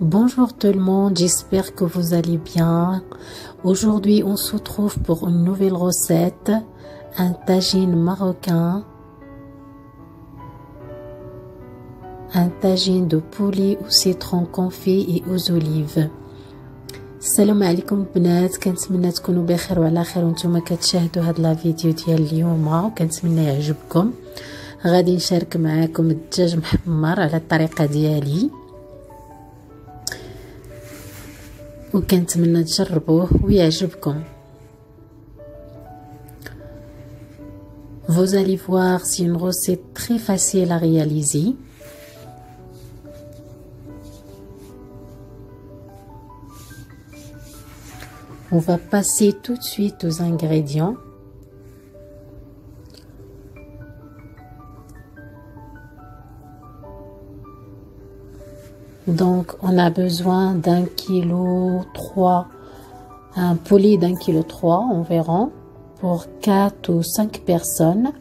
Bonjour tout le monde, j'espère que vous allez bien. Aujourd'hui, on se retrouve pour une nouvelle recette, un tagine marocain, un tagine de poulet au citron confit et aux olives. السلام عليكم البنات، كنتمنى تكونوا بخير وعلى خير وانتم كتشاهدوا هاد لا فيديو ديال اليوم، وكنتمنى يعجبكم. غادي نشارك معكم الدجاج محمر على الطريقه ديالي، وكنتمنى تجربوه ويعجبكم. Vous allez voir, c'est une recette très facile à réaliser. On va passer tout de suite aux ingrédients. Donc, on a besoin d'un kilo 3, un poulet d'un kilo 3 environ, pour 4 ou 5 personnes.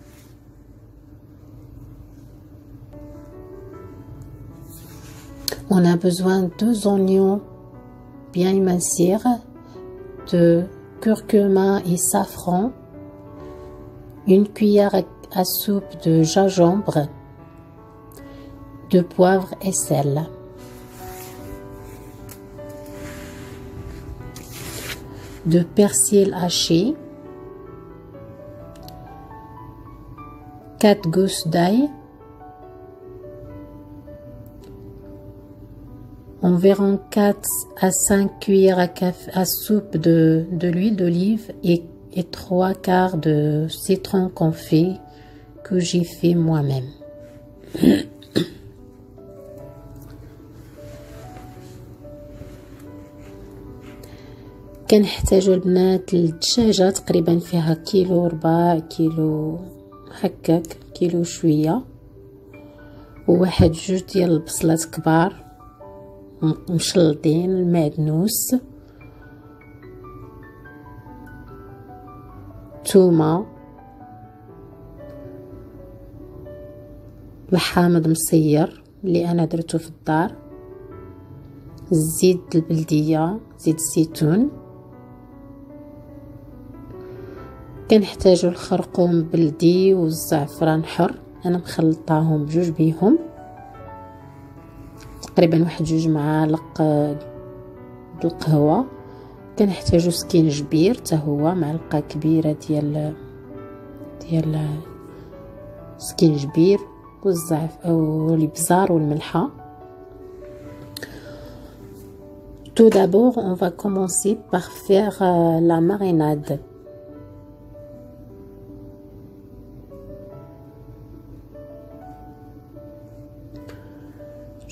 On a besoin de 2 oignons bien émincés, de curcuma et safran, une cuillère à soupe de gingembre, de poivre et sel. De persil haché, 4 gousses d'ail, environ 4 à 5 cuillères à soupe de l'huile d'olive et 3 quarts de citron confit que j'ai fait moi-même. كنحتاجو البنات الدجاجة تقريبا فيها كيلو ربع كيلو هكاك، كيلو شوية، وواحد جوج ديال البصلات كبار مشلطين، المعدنوس، تومة، الحامض مصير اللي انا درتو في الدار، الزيت البلدية، زيت الزيتون، كنحتاجو الخرقوم بلدي والزعفران حر، انا مخلطاهم بجوج بيهم، تقريبا واحد 2 معالق بالقهوه. كنحتاجو سكينجبير حتى هو معلقه كبيره ديال سكينجبير والزعفران والابزار والملحه. Tout d'abord, on va commencer par faire la marinade.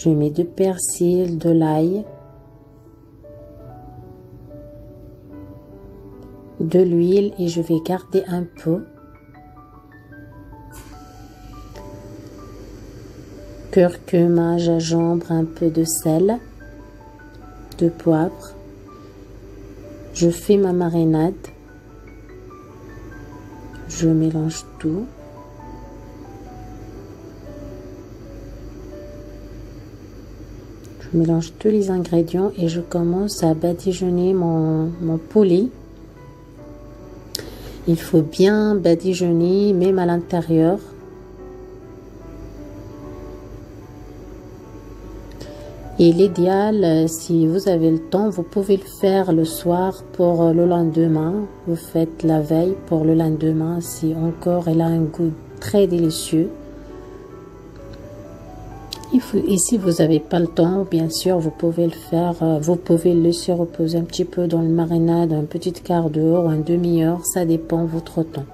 Je mets du persil, de l'ail, de l'huile et je vais garder un peu. Curcuma, gingembre, un peu de sel, de poivre. Je fais ma marinade. Je mélange tout. Je mélange tous les ingrédients et je commence à badigeonner mon poulet. Il faut bien badigeonner même à l'intérieur. Et l'idéal, si vous avez le temps, vous pouvez le faire le soir pour le lendemain. Vous faites la veille pour le lendemain si encore elle a un goût très délicieux. Et si vous n'avez pas le temps, bien sûr, vous pouvez le faire, vous pouvez le laisser reposer un petit peu dans le marinade, un petit quart d'heure ou un demi-heure, ça dépend de votre temps.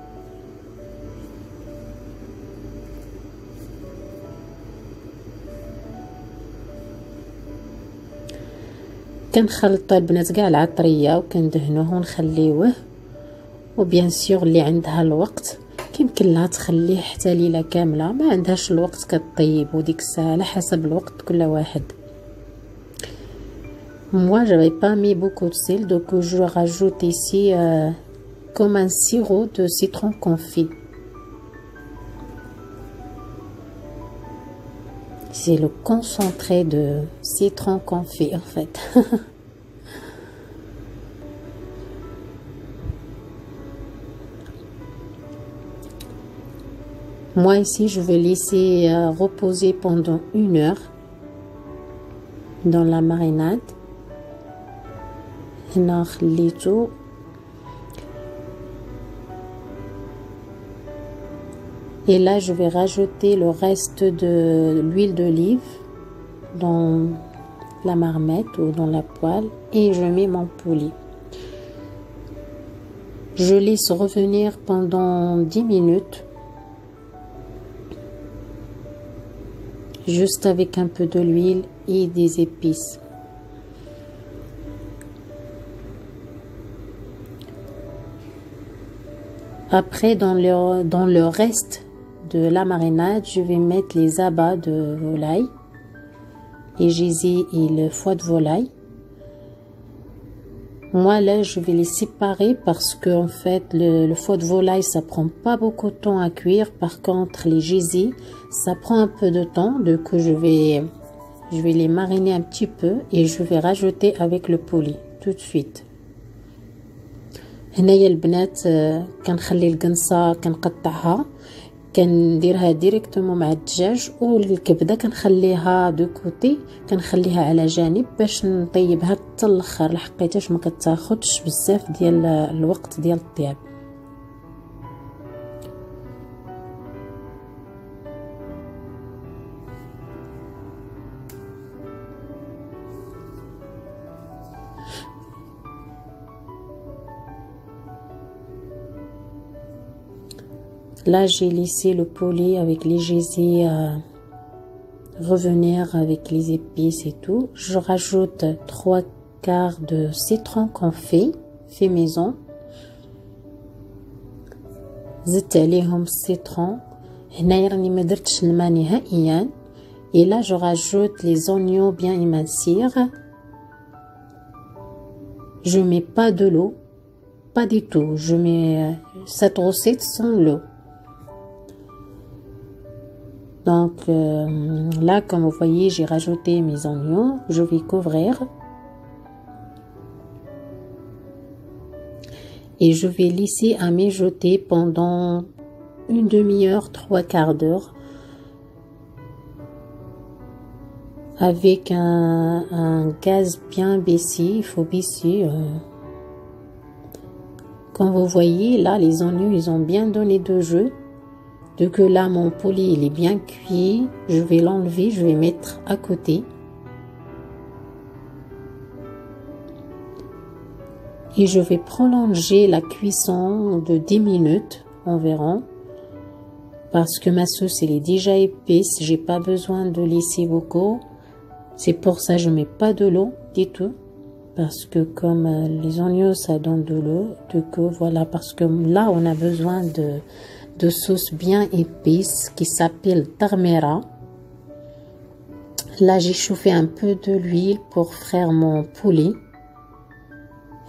كنخلطوا البنات كاع العطريه وكندهنوه ونخليوه، وبيان سور اللي عندها الوقت يمكن لها تخليه حتى ليله كامله، ما عندهاش الوقت كطيب، وديك الساعه على حسب الوقت كل واحد. Moi j'avais pas mis beaucoup de sel, donc je rajoute ici comme un sirop de citron confit. C'est le concentré de citron confit en fait. Moi ici, je vais laisser reposer pendant 1 heure dans la marinade. Et là, je vais rajouter le reste de l'huile d'olive dans la marmite ou dans la poêle et je mets mon poulet. Je laisse revenir pendant 10 minutes, juste avec un peu de l'huile et des épices. Après, dans le reste de la marinade, je vais mettre les abats de volaille, les gésiers et le foie de volaille. Moi là, je vais les séparer parce que en fait, le foie de volaille, ça prend pas beaucoup de temps à cuire. Par contre, les gésiers, ça prend un peu de temps. Du coup, je vais les mariner un petit peu et je vais rajouter avec le poulet tout de suite. هنايا البنات كنخلي القنصه كنقطعها كنديرها ديريكتومون مع الدجاج، والكبده كنخليها دو كوتي، كنخليها على جانب باش نطيبها حتى الاخر لحقيتاش ما كتاخدش بزاف ديال الوقت ديال الطياب. Là, j'ai laissé le poulet avec les gésiers revenir avec les épices et tout. Je rajoute 3/4 de citron confit fait maison. زدت عليهم السيترون. هنايا راني ما درتش الماء نهائيا. Et là, je rajoute les oignons bien émincir. Je mets pas de l'eau, pas du tout. Je mets cette recette sans l'eau. Donc là, comme vous voyez, j'ai rajouté mes oignons. Je vais couvrir. Et je vais laisser à mijoter pendant une demi-heure, 3/4 d'heure. Avec un gaz bien baissé. Il faut baisser. Comme vous voyez, là, les oignons, ils ont bien donné de jeu. Dès que là, mon poulet, il est bien cuit, je vais l'enlever, je vais mettre à côté. Et je vais prolonger la cuisson de 10 minutes environ. Parce que ma sauce, elle est déjà épaisse, j'ai pas besoin de laisser beaucoup. C'est pour ça que je mets pas de l'eau du tout. Parce que comme les oignons, ça donne de l'eau. Du coup, voilà, parce que là, on a besoin de sauce bien épaisse qui s'appelle tarmera. Là, j'ai chauffé un peu de l'huile pour frire mon poulet.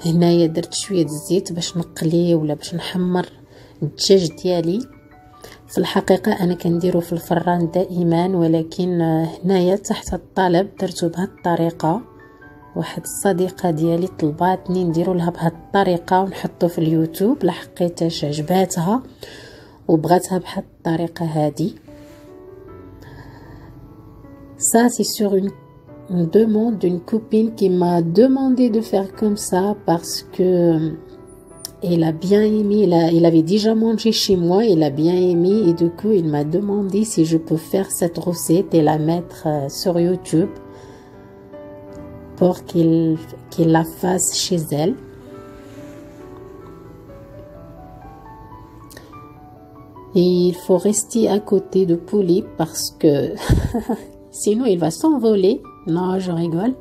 هنايا درت شويه الزيت باش نقلي ولا باش نحمر الدجاج ديالي. في الحقيقه انا كنديرو في الفران دائما، ولكن هنايا تحت الطلب درتو بهذه الطريقه. واحد الصديقه ديالي طلباتني نديرو لها بهذه الطريقه ونحطو في اليوتيوب، لحقيتاش عجباتها وبغاتها بهذه الطريقه هذه. Ça c'est sur une demande d'une copine qui m'a demandé de faire comme ça parce que elle a bien aimé, il avait déjà mangé chez moi, il a bien aimé et du coup il m'a demandé si je peux faire cette recette et la mettre sur YouTube pour qu'il la fasse chez elle. Et il faut rester à côté de poulet parce que sinon il va s'envoler. Non, je rigole.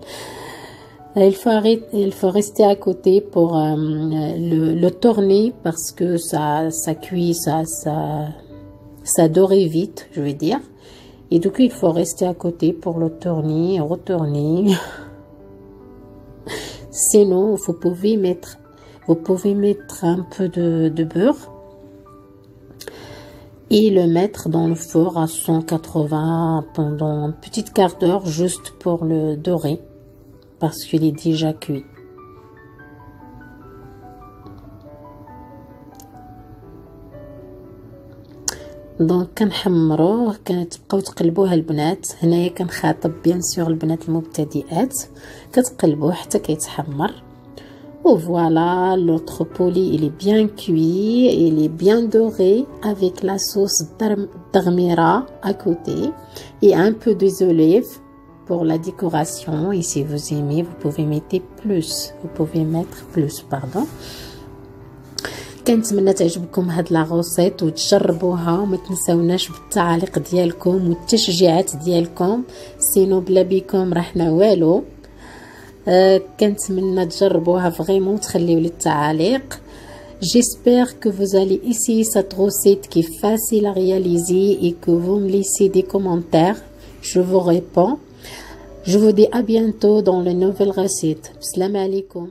Il faut rester à côté pour le tourner parce que ça cuit, ça dorait vite, je veux dire. Et du coup, il faut rester à côté pour le tourner, retourner. Sinon, vous pouvez mettre un peu de beurre. et le mettre dans le four à 180 pendant un petit quart d'heure juste pour le dorer parce qu'il est déjà cuit. دونك كنحمروه كتبقاو تقلبوها البنات. هنايا كنخاطب بيان سور البنات المبتدئات، كتقلبوه حتى كيتحمر. و فوالا l'autre poulet il est bien cuit, il est bien doré avec la sauce d'armira à côté et un peu d'huile d'olive pour la décoration. Et si vous aimez, vous pouvez mettre plus, pardon. كنتمنى تعجبكم هاد لا غوسيط وتجربوها، وما تنساوناش بالتعاليق ديالكم والتشجيعات ديالكم، سينو بلا بيكم راحنا والو. كنتمنى تجربوها فريمون تخليو لي التعاليق. J'espère que vous allez essayer cette recette qui est facile à réaliser et que vous me laissez des commentaires. Je vous réponds. Je vous dis à bientôt dans les nouvelles recettes. Salam alaikum.